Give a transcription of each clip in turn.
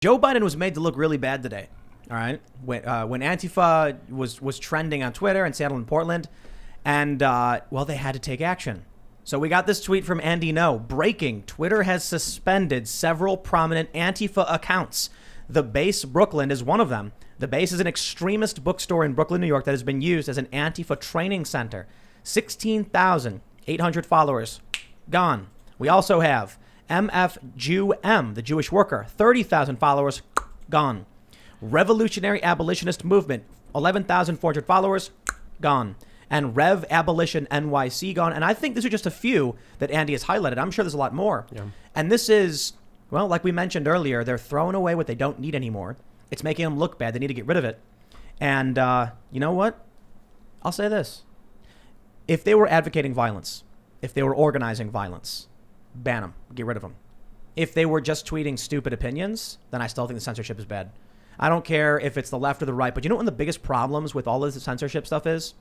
Joe Biden was made to look really bad today. All right, when Antifa was trending on Twitter in Seattle and Portland, and they had to take action. So we got this tweet from Andy No. Breaking: Twitter has suspended several prominent Antifa accounts. The Base Brooklyn is one of them. The Base is an extremist bookstore in Brooklyn, New York that has been used as an Antifa training center. 16,800 followers. Gone. We also have MF Jew M, the Jewish worker. 30,000 followers. Gone. Revolutionary Abolitionist Movement. 11,400 followers. Gone. And Rev Abolition NYC gone. And I think these are just a few that Andy has highlighted. I'm sure there's a lot more. Yeah. And this is, well, like we mentioned earlier, they're throwing away what they don't need anymore. It's making them look bad. They need to get rid of it. And you know what? I'll say this. If they were advocating violence, if they were organizing violence, ban them. Get rid of them. If they were just tweeting stupid opinions, then I still think the censorship is bad. I don't care if it's the left or the right. But you know what one of the biggest problems with all of this censorship stuff is?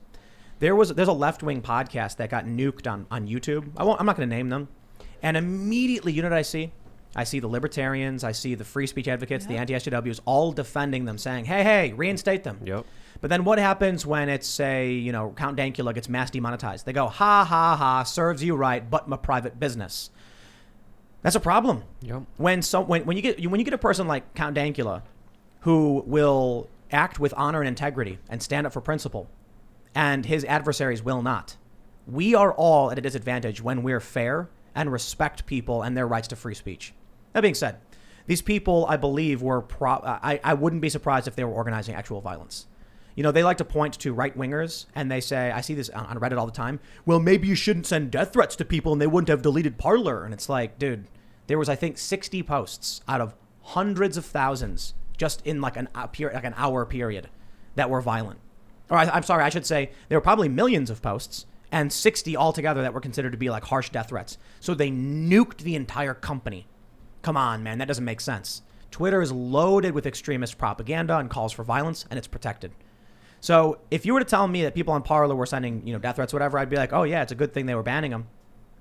There's a left-wing podcast that got nuked on YouTube. I'm not going to name them. And immediately, you know what I see? I see the libertarians, I see the free speech advocates, the anti-SJWs, all defending them, saying, hey, reinstate them. Yep. But then what happens when it's, say, Count Dankula gets mass demonetized? They go, ha, ha, ha, serves you right, but my private business. That's a problem. Yep. When you get a person like Count Dankula who will act with honor and integrity and stand up for principle, and his adversaries will not. We are all at a disadvantage when we're fair and respect people and their rights to free speech. That being said, these people, I believe, were I wouldn't be surprised if they were organizing actual violence. They like to point to right-wingers, and they say, I see this on Reddit all the time, well, maybe you shouldn't send death threats to people and they wouldn't have deleted Parler. And it's like, dude, there was, I think, 60 posts out of hundreds of thousands just in like an hour period that were violent. Or I'm sorry, I should say there were probably millions of posts and 60 altogether that were considered to be like harsh death threats. So they nuked the entire company. Come on, man, that doesn't make sense. Twitter is loaded with extremist propaganda and calls for violence, and it's protected. So if you were to tell me that people on Parler were sending, death threats, whatever, I'd be like, oh yeah, it's a good thing they were banning them.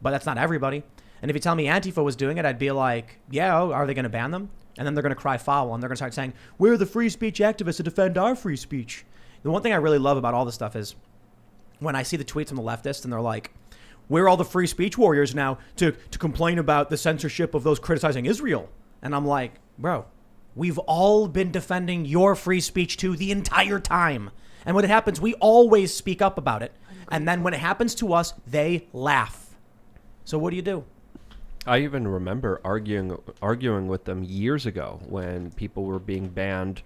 But that's not everybody. And if you tell me Antifa was doing it, I'd be like, yeah, are they going to ban them? And then they're going to cry foul, and they're going to start saying, we're the free speech activists to defend our free speech. The one thing I really love about all this stuff is when I see the tweets from the leftists and they're like, we're all the free speech warriors now to complain about the censorship of those criticizing Israel. And I'm like, bro, we've all been defending your free speech too the entire time. And when it happens, we always speak up about it. And then when it happens to us, they laugh. So what do you do? I even remember arguing with them years ago when people were being banned,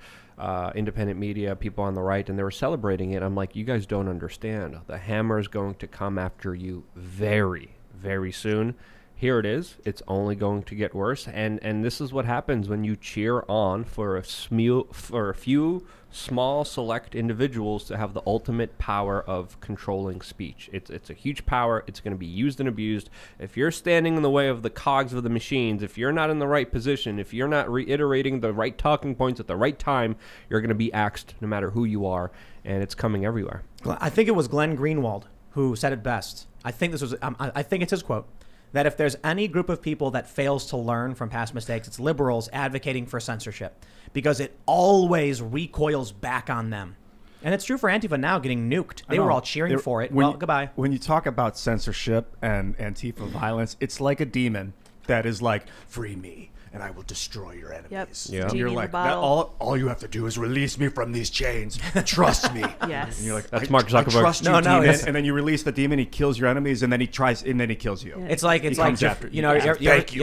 independent media, people on the right, and they were celebrating it. I'm like, you guys don't understand. The hammer is going to come after you very, very soon. Here it is. It's only going to get worse. And this is what happens when you cheer on for a few small select individuals to have the ultimate power of controlling speech. It's a huge power. It's going to be used and abused. If you're standing in the way of the cogs of the machines, if you're not in the right position, if you're not reiterating the right talking points at the right time, you're going to be axed no matter who you are. And it's coming everywhere. I think it was Glenn Greenwald who said it best. I think it's his quote. That if there's any group of people that fails to learn from past mistakes, it's liberals advocating for censorship because it always recoils back on them. And it's true for Antifa now getting nuked. They were all cheering for it. Well, goodbye. When you talk about censorship and Antifa violence, it's like a demon that is like, free me and I will destroy your enemies. Yep. And you're like, all you have to do is release me from these chains. Trust me. Yes. And you're like, that's Mark Zuckerberg. I trust you, demon. And then you release the demon, he kills your enemies, and then he kills you. Yeah. It's like after you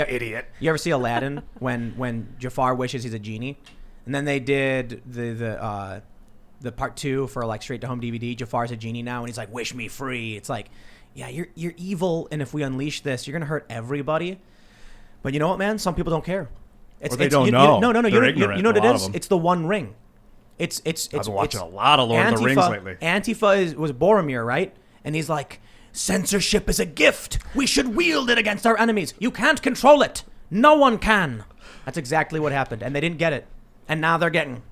idiot. You ever see Aladdin when Jafar wishes he's a genie? And then they did the part 2 for like straight to home DVD. Jafar's a genie now, and he's like, wish me free. It's like, yeah, you're evil, and if we unleash this, you're gonna hurt everybody. But you know what, man? Some people don't care. They don't know. No. They're You know what it is? It's the One Ring. It's I've been watching a lot of Lord of the Rings lately. Antifa was Boromir, right? And he's like, censorship is a gift. We should wield it against our enemies. You can't control it. No one can. That's exactly what happened. And they didn't get it. And now they're getting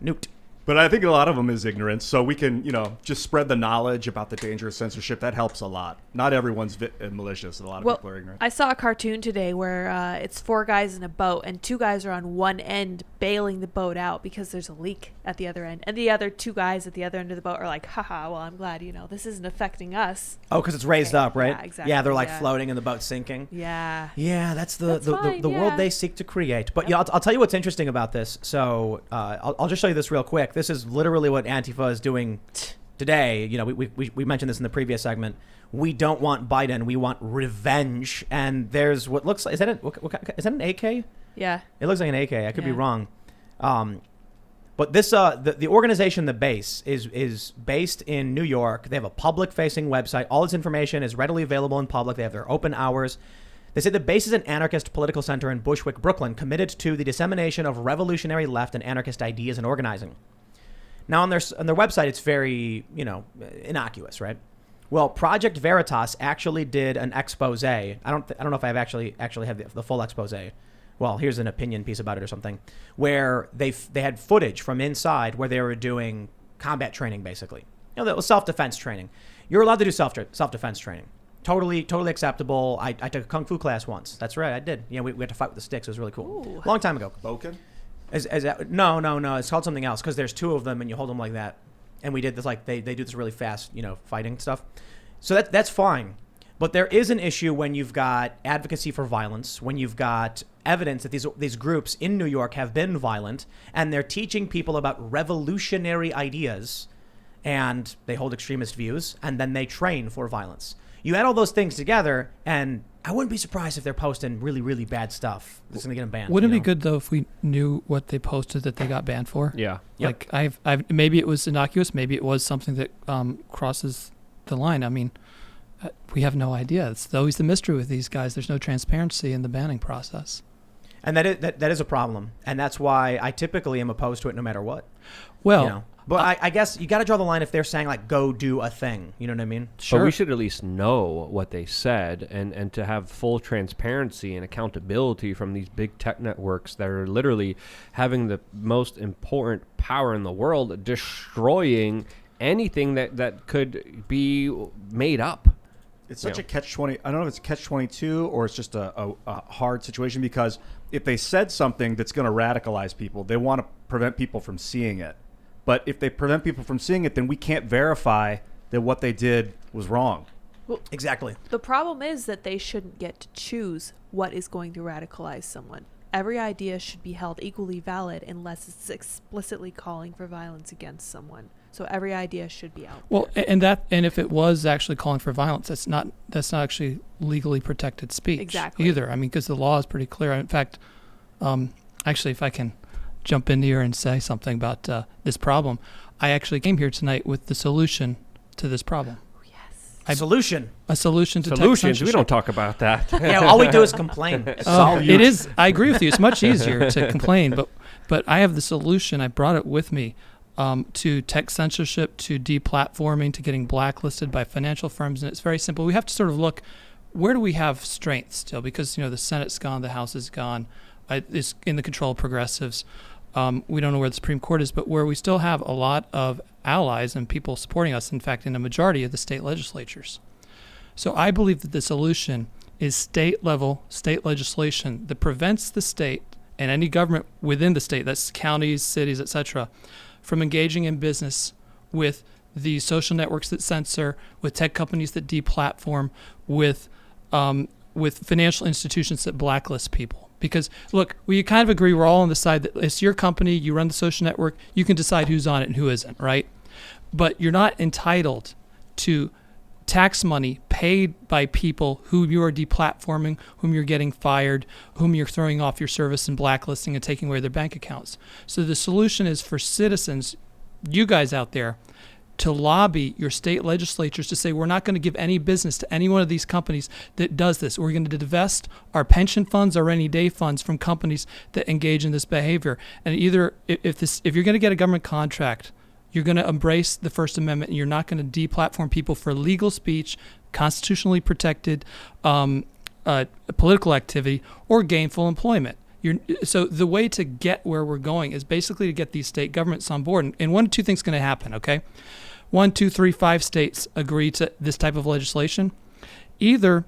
nuked. But I think a lot of them is ignorance. So we can, just spread the knowledge about the danger of censorship. That helps a lot. Not everyone's malicious. A lot of people are ignorant. I saw a cartoon today where it's 4 guys in a boat and 2 guys are on one end bailing the boat out because there's a leak at the other end. And the other 2 guys at the other end of the boat are like, haha, well, I'm glad, this isn't affecting us. Oh, because it's raised up, right? Yeah, exactly. Yeah, they're like floating and the boat's sinking. Yeah. Yeah, that's the fine, world they seek to create. But I'll tell you what's interesting about this. So I'll just show you this real quick. This is literally what Antifa is doing today. We mentioned this in the previous segment. We don't want Biden. We want revenge. And there's what looks like, is that an AK? Yeah. It looks like an AK. I could be wrong. But this the organization, The Base, is based in New York. They have a public-facing website. All this information is readily available in public. They have their open hours. They say The Base is an anarchist political center in Bushwick, Brooklyn, committed to the dissemination of revolutionary left and anarchist ideas and organizing. Now, on their website, it's very, innocuous, right? Well, Project Veritas actually did an expose. I don't know if I actually have the full expose. Well, here's an opinion piece about it or something, where they had footage from inside where they were doing combat training, basically. That was self-defense training. You're allowed to do self-defense training. Totally took a kung fu class once. That's right, I did. We had to fight with the sticks. It was really cool. Ooh. Long time ago. Boken? No. It's called something else because there's 2 of them and you hold them like that. And we did this they do this really fast, fighting stuff. So that's fine. But there is an issue when you've got advocacy for violence, when you've got evidence that these groups in New York have been violent, and they're teaching people about revolutionary ideas, and they hold extremist views, and then they train for violence. You add all those things together, and I wouldn't be surprised if they're posting really, really bad stuff that's going to get them banned. Wouldn't it be good, though, if we knew what they posted that they got banned for? Yeah. Like, I've maybe it was innocuous, maybe it was something that crosses the line. I mean, we have no idea. It's always the mystery with these guys. There's no transparency in the banning process. And that is a problem. And that's why I typically am opposed to it no matter what. Well, But I guess you got to draw the line if they're saying, like, go do a thing. You know what I mean? Sure. But we should at least know what they said and to have full transparency and accountability from these big tech networks that are literally having the most important power in the world, destroying anything that could be made up. It's such a catch-20. I don't know if it's a catch-22 or it's just a hard situation, because if they said something that's going to radicalize people, they want to prevent people from seeing it. But if they prevent people from seeing it, then we can't verify that what they did was wrong. Well, exactly. The problem is that they shouldn't get to choose what is going to radicalize someone. Every idea should be held equally valid unless it's explicitly calling for violence against someone. So every idea should be out there. Well, and if it was actually calling for violence, that's not actually legally protected speech either. I mean, because the law is pretty clear. In fact, actually, if I can jump in here and say something about this problem, I actually came here tonight with the solution to this problem. A solution to solutions. Tech We don't talk about that. Yeah, all we do is complain. It is. I agree with you. It's much easier to complain, but I have the solution. I brought it with me to tech censorship, to deplatforming, to getting blacklisted by financial firms, and it's very simple. We have to sort of look, where do we have strength still? Because the Senate's gone, the House is gone, it's in the control of progressives. We don't know where the Supreme Court is, but where we still have a lot of allies and people supporting us, in fact, in a majority of the state legislatures. So I believe that the solution is state legislation that prevents the state and any government within the state, that's counties, cities, etc., from engaging in business with the social networks that censor, with tech companies that deplatform, with financial institutions that blacklist people. Because, look, we kind of agree, we're all on the side that it's your company, you run the social network, you can decide who's on it and who isn't, right? But you're not entitled to tax money paid by people who you are deplatforming, whom you're getting fired, whom you're throwing off your service and blacklisting and taking away their bank accounts. So the solution is for citizens, you guys out there, to lobby your state legislatures to say, we're not going to give any business to any one of these companies that does this. We're going to divest our pension funds, our rainy day funds from companies that engage in this behavior. And either if you're going to get a government contract, you're going to embrace the First Amendment and you're not going to deplatform people for legal speech, constitutionally protected political activity, or gainful employment. So the way to get where we're going is basically to get these state governments on board. And one of two things going to happen, okay? 1, 2, 3, 5 states agree to this type of legislation. Either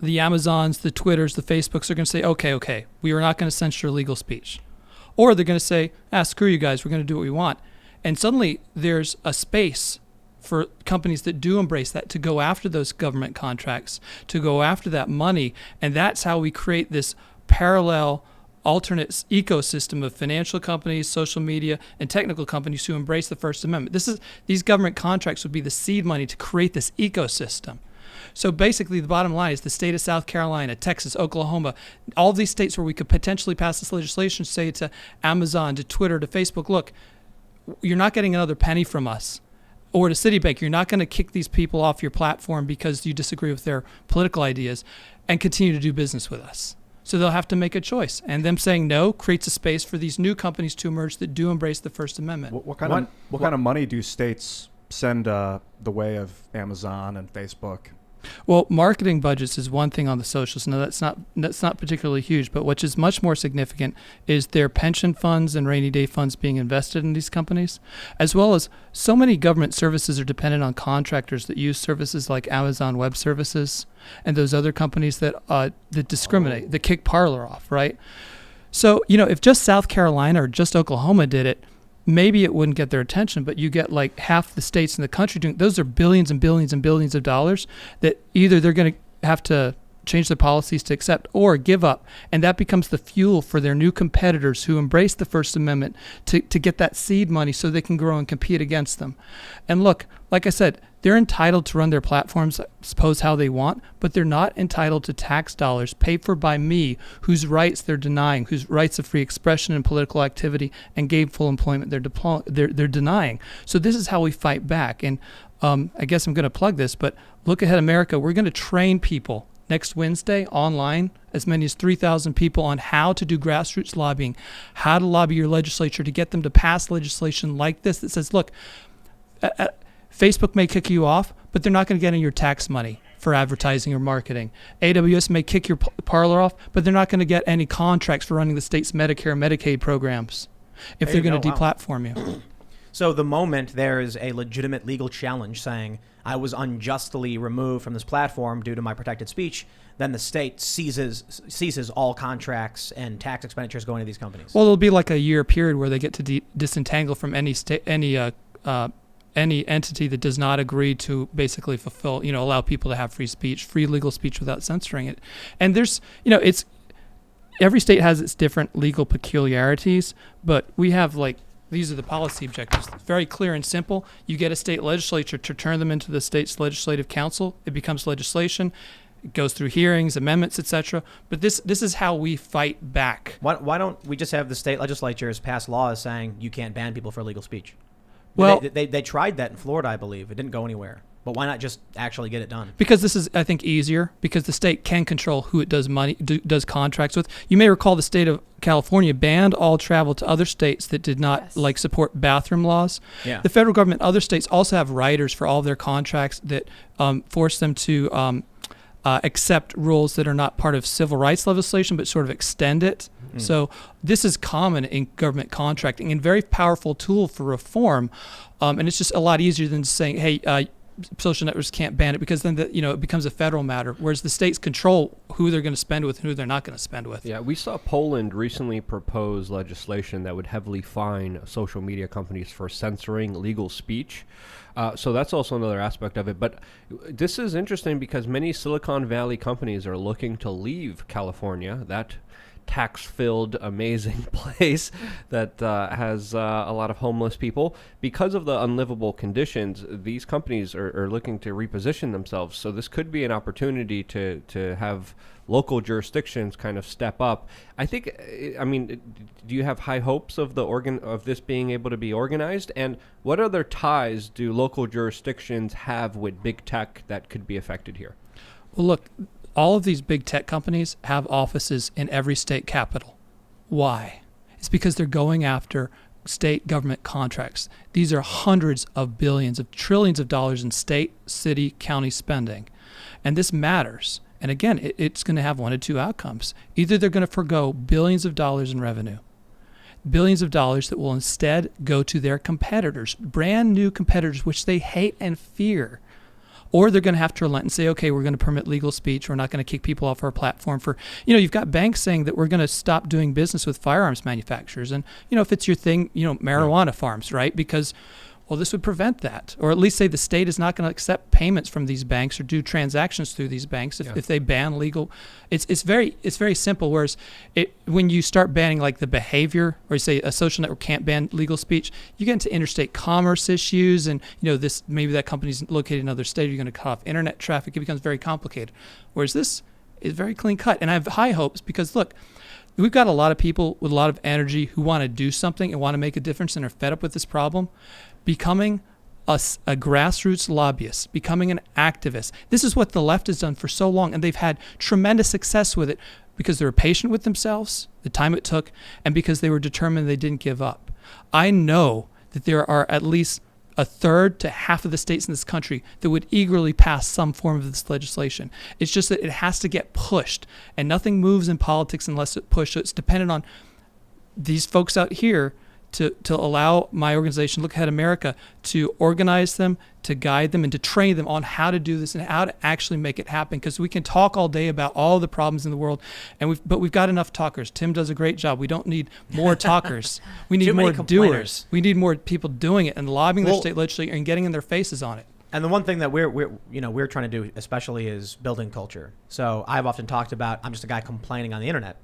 the Amazons, the Twitters, the Facebooks are going to say, okay, we are not going to censor legal speech. Or they're going to say, screw you guys, we're going to do what we want. And suddenly there's a space for companies that do embrace that to go after those government contracts, to go after that money. And that's how we create this parallel alternate ecosystem of financial companies, social media, and technical companies who embrace the First Amendment. These government contracts would be the seed money to create this ecosystem. So basically, the bottom line is the state of South Carolina, Texas, Oklahoma, all of these states where we could potentially pass this legislation, say to Amazon, to Twitter, to Facebook, look, you're not getting another penny from us. Or to Citibank, you're not going to kick these people off your platform because you disagree with their political ideas and continue to do business with us. So they'll have to make a choice. And them saying no creates a space for these new companies to emerge that do embrace the First Amendment. What kind of money do states send the way of Amazon and Facebook? Well, marketing budgets is one thing on the socials. Now, that's not particularly huge, but what is much more significant is their pension funds and rainy day funds being invested in these companies, as well as so many government services are dependent on contractors that use services like Amazon Web Services and those other companies that discriminate, that kick Parler off, right? So, if just South Carolina or just Oklahoma did it, maybe it wouldn't get their attention, but you get like half the states in the country doing. Those are billions and billions and billions of dollars that either they're going to have to change their policies to accept or give up, and that becomes the fuel for their new competitors who embrace the First Amendment to get that seed money so they can grow and compete against them. And look, like I said, they're entitled to run their platforms, I suppose, how they want, but they're not entitled to tax dollars paid for by me, whose rights they're denying, whose rights of free expression and political activity and gainful employment they're denying. So this is how we fight back. And I guess I'm going to plug this, but Look Ahead America, we're going to train people next Wednesday online, as many as 3,000 people, on how to do grassroots lobbying, how to lobby your legislature to get them to pass legislation like this that says, look, Facebook may kick you off, but they're not going to get any of your tax money for advertising or marketing. AWS may kick your Parler off, but they're not going to get any contracts for running the state's Medicare and Medicaid programs if they're going to deplatform you. So the moment there is a legitimate legal challenge saying, I was unjustly removed from this platform due to my protected speech, then the state ceases all contracts and tax expenditures going to these companies. Well, it'll be like a year period where they get to disentangle from any entity that does not agree to basically fulfill, allow people to have free speech, free legal speech without censoring it. And there's, it's every state has its different legal peculiarities, but we have these are the policy objectives. Very clear and simple. You get a state legislature to turn them into the state's legislative council. It becomes legislation. It goes through hearings, amendments, etc. But this is how we fight back. Why don't we just have the state legislatures pass laws saying you can't ban people for illegal speech? Well, they tried that in Florida, I believe. It didn't go anywhere. But why not just actually get it done? Because this is, I think, easier, because the state can control who it does does contracts with. You may recall the state of California banned all travel to other states that did not support bathroom laws. Yeah. The federal government, other states also have riders for all of their contracts that force them to accept rules that are not part of civil rights legislation, but sort of extend it. Mm. So this is common in government contracting and very powerful tool for reform. And it's just a lot easier than saying, hey, social networks can't ban it, because then it becomes a federal matter, whereas the states control who they're going to spend with and who they're not going to spend with. Yeah, we saw Poland recently propose legislation that would heavily fine social media companies for censoring legal speech. So that's also another aspect of it. But this is interesting because many Silicon Valley companies are looking to leave California, that tax-filled, amazing place that has a lot of homeless people. Because of the unlivable conditions, these companies are looking to reposition themselves. So this could be an opportunity to have local jurisdictions kind of step up. I think, do you have high hopes of of this being able to be organized? And what other ties do local jurisdictions have with big tech that could be affected here? Well, look, all of these big tech companies have offices in every state capital. Why? It's because they're going after state government contracts. These are hundreds of billions of trillions of dollars in state, city, county spending. And this matters. And again, it's going to have one of two outcomes. Either they're going to forgo billions of dollars in revenue, billions of dollars that will instead go to their competitors, brand new competitors, which they hate and fear. Or they're going to have to relent and say, okay, we're going to permit legal speech. We're not going to kick people off our platform for, you've got banks saying that we're going to stop doing business with firearms manufacturers. And, if it's your thing, marijuana farms, right? Because, well, this would prevent that. Or at least say the state is not going to accept payments from these banks or do transactions through these banks if they ban legal. It's very simple. Whereas when you start banning like the behavior, or you say a social network can't ban legal speech, you get into interstate commerce issues, and this maybe that company's located in another state. You're going to cut off internet traffic. It becomes very complicated. Whereas this is very clean cut, and I have high hopes because look. We've got a lot of people with a lot of energy who want to do something and want to make a difference and are fed up with this problem. Becoming a grassroots lobbyist, becoming an activist. This is what the left has done for so long, and they've had tremendous success with it because they were patient with themselves, the time it took, and because they were determined they didn't give up. I know that there are at least a third to half of the states in this country that would eagerly pass some form of this legislation. It's just that it has to get pushed, and nothing moves in politics unless it's pushed. So it's dependent on these folks out here to allow my organization, Look Ahead America, to organize them, to guide them, and to train them on how to do this and how to actually make it happen. Because we can talk all day about all the problems in the world, but we've got enough talkers. Tim does a great job. We don't need more talkers. We need more doers. We need more people doing it and lobbying their state legislature and getting in their faces on it. And the one thing that we're trying to do especially is building culture. So I've often talked about I'm just a guy complaining on the internet.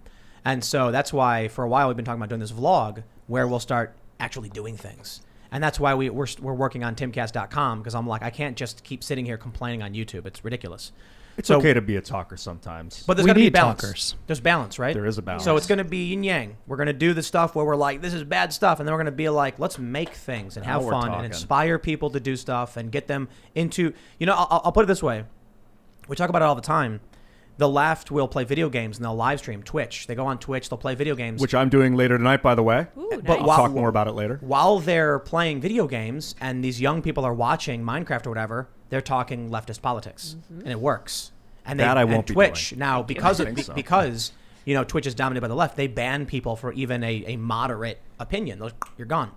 And so that's why for a while we've been talking about doing this vlog where we'll start actually doing things. And that's why we're working on Timcast.com, because I'm like, I can't just keep sitting here complaining on YouTube. It's ridiculous. It's okay to be a talker sometimes. But there's going to be balance. Talkers. There's balance, right? There is a balance. So it's going to be yin yang. We're going to do the stuff where we're like, this is bad stuff. And then we're going to be like, let's make things and have fun and inspire people to do stuff and get them into, I'll put it this way. We talk about it all the time. The left will play video games and they'll live stream Twitch. They go on Twitch, they'll play video games. Which I'm doing later tonight, by the way. Ooh, nice. But I'll talk more about it later. While they're playing video games and these young people are watching Minecraft or whatever, they're talking leftist politics. Mm-hmm. And it works. And that I won't Twitch, be doing. now, because Twitch is dominated by the left, they ban people for even a moderate opinion. You're gone.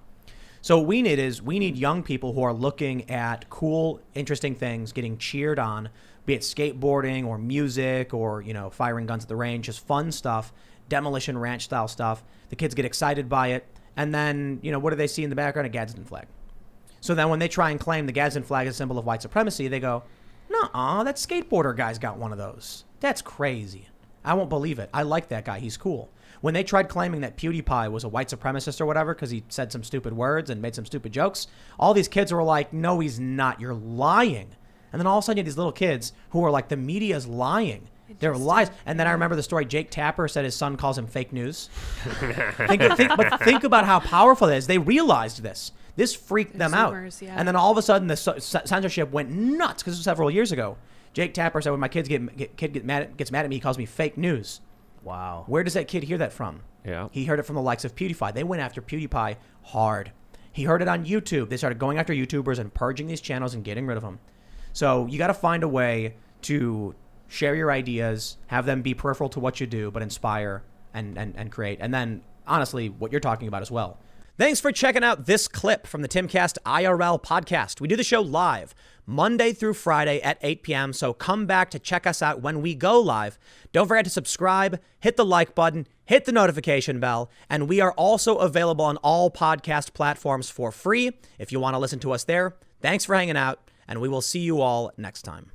So what we need young people who are looking at cool, interesting things, getting cheered on, be it skateboarding or music or, firing guns at the range, just fun stuff, demolition ranch style stuff. The kids get excited by it. And then, what do they see in the background? A Gadsden flag. So then when they try and claim the Gadsden flag is a symbol of white supremacy, they go, nuh-uh, that skateboarder guy's got one of those. That's crazy. I won't believe it. I like that guy. He's cool. When they tried claiming that PewDiePie was a white supremacist or whatever because he said some stupid words and made some stupid jokes, all these kids were like, no, he's not. You're lying. And then all of a sudden you have these little kids who are like, the media's lying. They're lies. And then I remember the story, Jake Tapper said his son calls him fake news. But think about how powerful it is. They realized this. This freaked them out. Yeah. And then all of a sudden the censorship went nuts because it was several years ago. Jake Tapper said when my kid gets mad at me, he calls me fake news. Wow. Where does that kid hear that from? Yeah. He heard it from the likes of PewDiePie. They went after PewDiePie hard. He heard it on YouTube. They started going after YouTubers and purging these channels and getting rid of them. So you got to find a way to share your ideas, have them be peripheral to what you do, but inspire and create. And then, honestly, what you're talking about as well. Thanks for checking out this clip from the Timcast IRL podcast. We do the show live Monday through Friday at 8 p.m., so come back to check us out when we go live. Don't forget to subscribe, hit the like button, hit the notification bell, and we are also available on all podcast platforms for free if you want to listen to us there. Thanks for hanging out, and we will see you all next time.